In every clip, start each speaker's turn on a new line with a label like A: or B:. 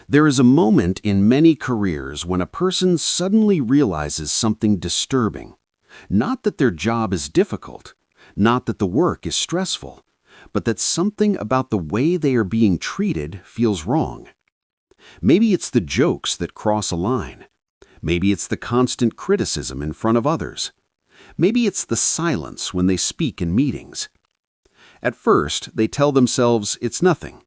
A: There is a moment in many careers when a person suddenly realizes something disturbing. Not that their job is difficult, not that the work is stressful, but that something about the way they are being treated feels wrong. Maybe it's the jokes that cross a line. Maybe it's the constant criticism in front of others. Maybe it's the silence when they speak in meetings. At first, they tell themselves it's nothing.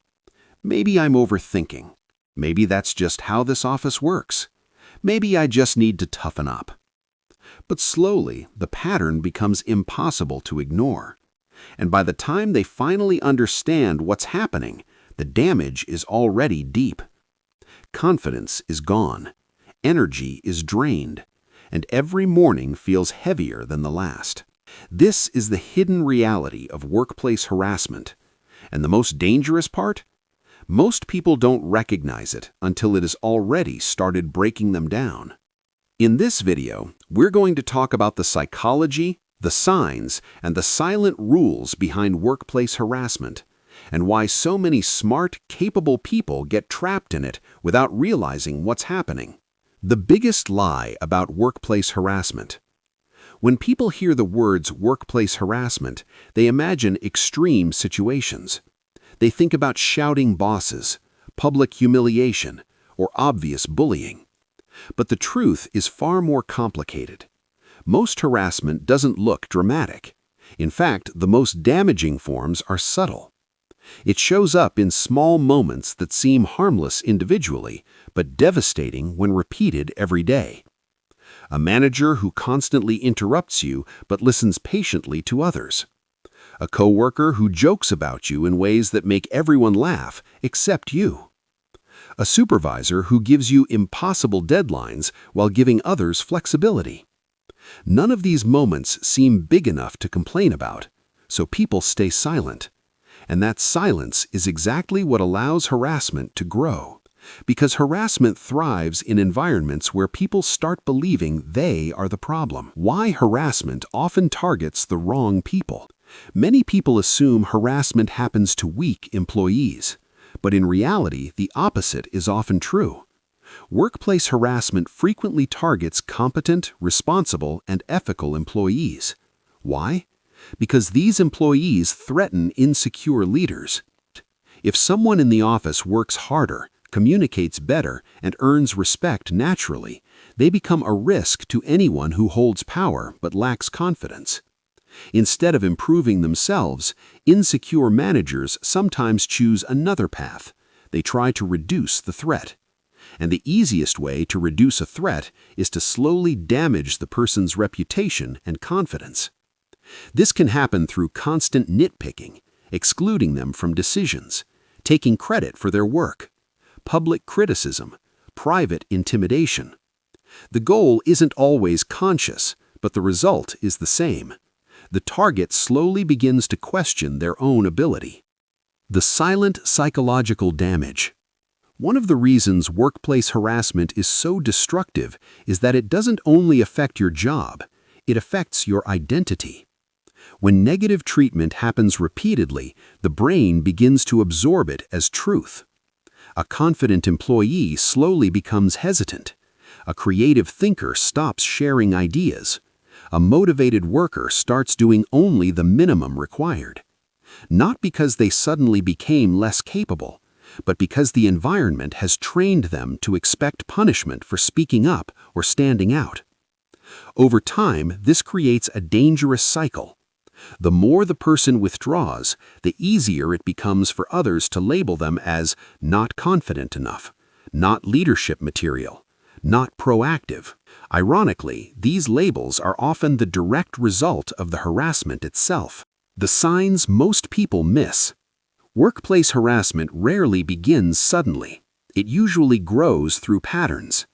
A: Maybe I'm overthinking. Maybe that's just how this office works. Maybe I just need to toughen up. But slowly, the pattern becomes impossible to ignore. And by the time they finally understand what's happening, the damage is already deep. Confidence is gone. Energy is drained. And every morning feels heavier than the last. This is the hidden reality of workplace harassment. And the most dangerous part? Most people don't recognize it until it has already started breaking them down. In this video, we're going to talk about the psychology, the signs, and the silent rules behind workplace harassment, and why so many smart, capable people get trapped in it without realizing what's happening. The biggest lie about workplace harassment. When people hear the words workplace harassment, they imagine extreme situations. They think about shouting bosses, public humiliation, or obvious bullying. But the truth is far more complicated. Most harassment doesn't look dramatic. In fact, the most damaging forms are subtle. It shows up in small moments that seem harmless individually, but devastating when repeated every day. A manager who constantly interrupts you but listens patiently to others. A coworker who jokes about you in ways that make everyone laugh except you. A supervisor who gives you impossible deadlines while giving others flexibility. None of these moments seem big enough to complain about, so people stay silent. And that silence is exactly what allows harassment to grow. Because harassment thrives in environments where people start believing they are the problem. Why harassment often targets the wrong people. Many people assume harassment happens to weak employees, but in reality, the opposite is often true. Workplace harassment frequently targets competent, responsible, and ethical employees. Why? Because these employees threaten insecure leaders. If someone in the office works harder, communicates better, and earns respect naturally, they become a risk to anyone who holds power but lacks confidence. Instead of improving themselves, insecure managers sometimes choose another path. They try to reduce the threat. And the easiest way to reduce a threat is to slowly damage the person's reputation and confidence. This can happen through constant nitpicking, excluding them from decisions, taking credit for their work, public criticism, private intimidation. The goal isn't always conscious, but the result is the same. The target slowly begins to question their own ability. The silent psychological damage. One of the reasons workplace harassment is so destructive is that it doesn't only affect your job, it affects your identity. When negative treatment happens repeatedly, the brain begins to absorb it as truth. A confident employee slowly becomes hesitant. A creative thinker stops sharing ideas. A motivated worker starts doing only the minimum required. Not because they suddenly became less capable, but because the environment has trained them to expect punishment for speaking up or standing out. Over time, this creates a dangerous cycle. The more the person withdraws, the easier it becomes for others to label them as not confident enough, not leadership material, not proactive. Ironically, these labels are often the direct result of the harassment itself. The signs most people miss. Workplace harassment rarely begins suddenly. It usually grows through patterns.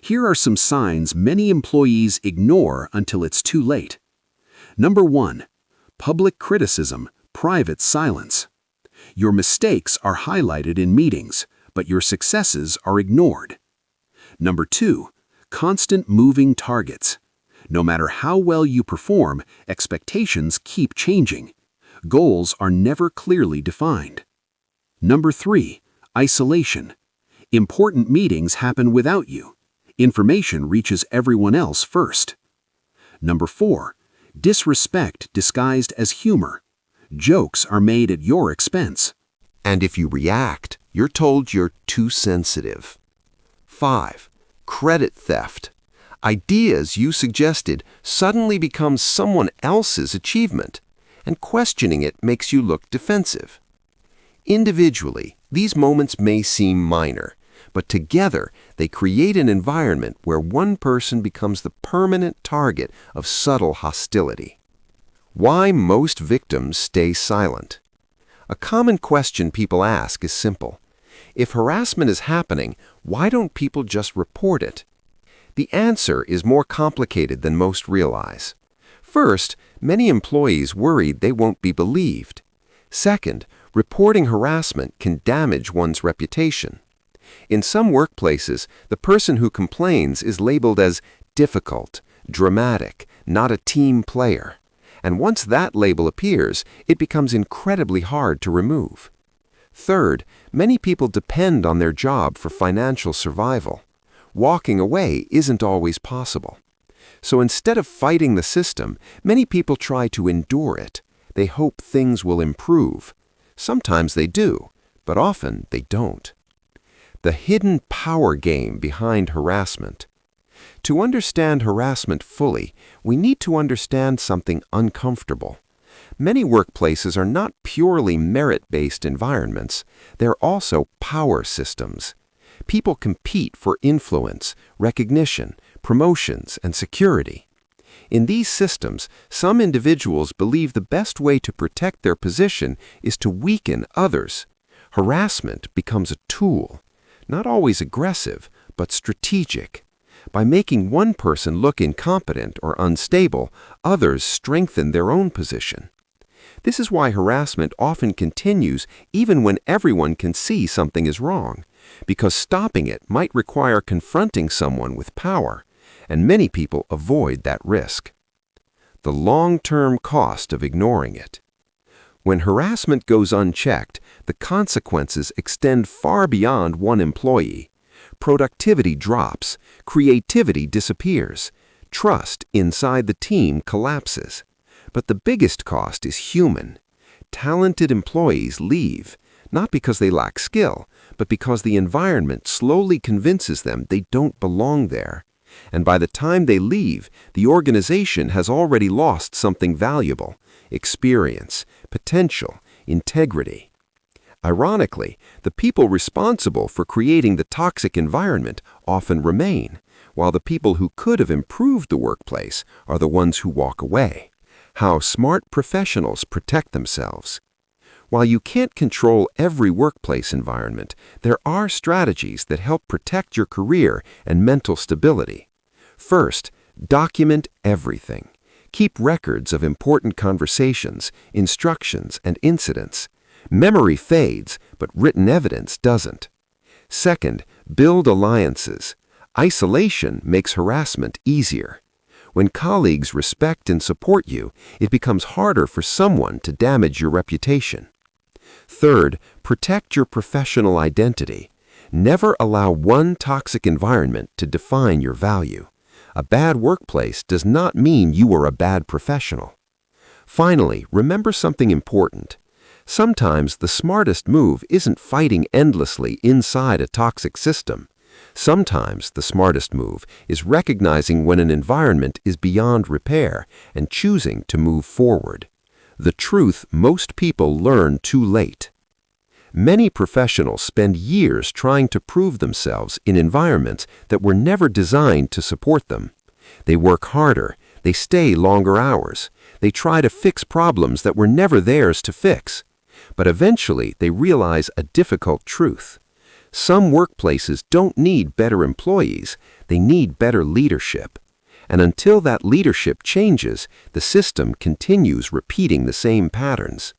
A: Here are some signs many employees ignore until it's too late. Number 1. Public criticism, private silence. Your mistakes are highlighted in meetings, but your successes are ignored. Number 2. Constant moving targets. No matter how well you perform, expectations keep changing. Goals are never clearly defined. Number 3. Isolation. Important meetings happen without you. Information reaches everyone else first. Number 4. Disrespect disguised as humor. Jokes are made at your expense.
B: And if you react, you're told you're too sensitive. 5. Credit theft. Ideas you suggested suddenly become someone else's achievement, and questioning it makes you look defensive. Individually, these moments may seem minor, but together they create an environment where one person becomes the permanent target of subtle hostility. Why most victims stay silent? A common question people ask is simple. If harassment is happening, why don't people just report it? The answer is more complicated than most realize. First, many employees worried they won't be believed. Second, reporting harassment can damage one's reputation. In some workplaces, the person who complains is labeled as difficult, dramatic, not a team player. And once that label appears, it becomes incredibly hard to remove. Third, many people depend on their job for financial survival. Walking away isn't always possible. So instead of fighting the system, many people try to endure it. They hope things will improve. Sometimes they do, but often they don't. The hidden power game behind harassment. To understand harassment fully, we need to understand something uncomfortable. Many workplaces are not purely merit-based environments. They're also power systems. People compete for influence, recognition, promotions, and security. In these systems, some individuals believe the best way to protect their position is to weaken others. Harassment becomes a tool, not always aggressive, but strategic. By making one person look incompetent or unstable, others strengthen their own position. This is why harassment often continues even when everyone can see something is wrong, because stopping it might require confronting someone with power, and many people avoid that risk. The long-term cost of ignoring it. When harassment goes unchecked, the consequences extend far beyond one employee. Productivity drops, creativity disappears, trust inside the team collapses. But the biggest cost is human. Talented employees leave, not because they lack skill, but because the environment slowly convinces them they don't belong there. And by the time they leave, the organization has already lost something valuable: experience, potential, integrity. Ironically, the people responsible for creating the toxic environment often remain, while the people who could have improved the workplace are the ones who walk away. How smart professionals protect themselves. While you can't control every workplace environment, there are strategies that help protect your career and mental stability. First, document everything. Keep records of important conversations, instructions, and incidents. Memory fades, but written evidence doesn't. Second, build alliances. Isolation makes harassment easier. When colleagues respect and support you, it becomes harder for someone to damage your reputation. Third, protect your professional identity. Never allow one toxic environment to define your value. A bad workplace does not mean you are a bad professional. Finally, remember something important. Sometimes the smartest move isn't fighting endlessly inside a toxic system. Sometimes the smartest move is recognizing when an environment is beyond repair and choosing to move forward. The truth most people learn too late. Many professionals spend years trying to prove themselves in environments that were never designed to support them. They work harder, they stay longer hours, they try to fix problems that were never theirs to fix. But eventually they realize a difficult truth. Some workplaces don't need better employees, they need better leadership. And until that leadership changes, the system continues repeating the same patterns.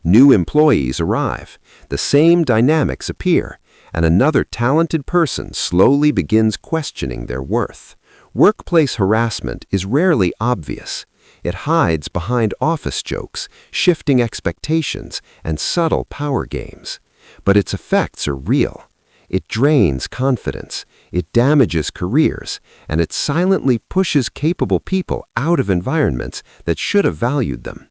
B: New employees arrive, the same dynamics appear, and another talented person slowly begins questioning their worth. Workplace harassment is rarely obvious. It hides behind office jokes, shifting expectations, and subtle power games. But its effects are real. It drains confidence, it damages careers, and it silently pushes capable people out of environments that should have valued them.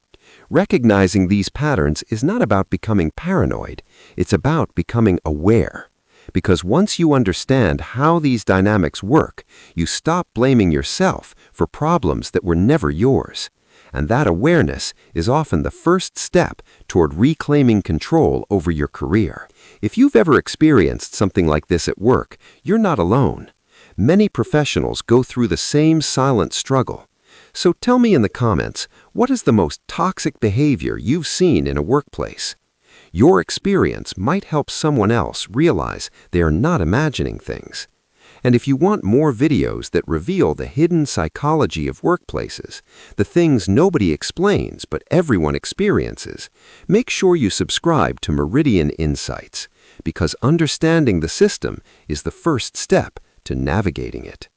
B: Recognizing these patterns is not about becoming paranoid, it's about becoming aware. Because once you understand how these dynamics work, you stop blaming yourself for problems that were never yours. And that awareness is often the first step toward reclaiming control over your career. If you've ever experienced something like this at work, you're not alone. Many professionals go through the same silent struggle. So tell me in the comments, what is the most toxic behavior you've seen in a workplace? Your experience might help someone else realize they are not imagining things. And if you want more videos that reveal the hidden psychology of workplaces, the things nobody explains but everyone experiences, make sure you subscribe to Meridian Insights, because understanding the system is the first step to navigating it.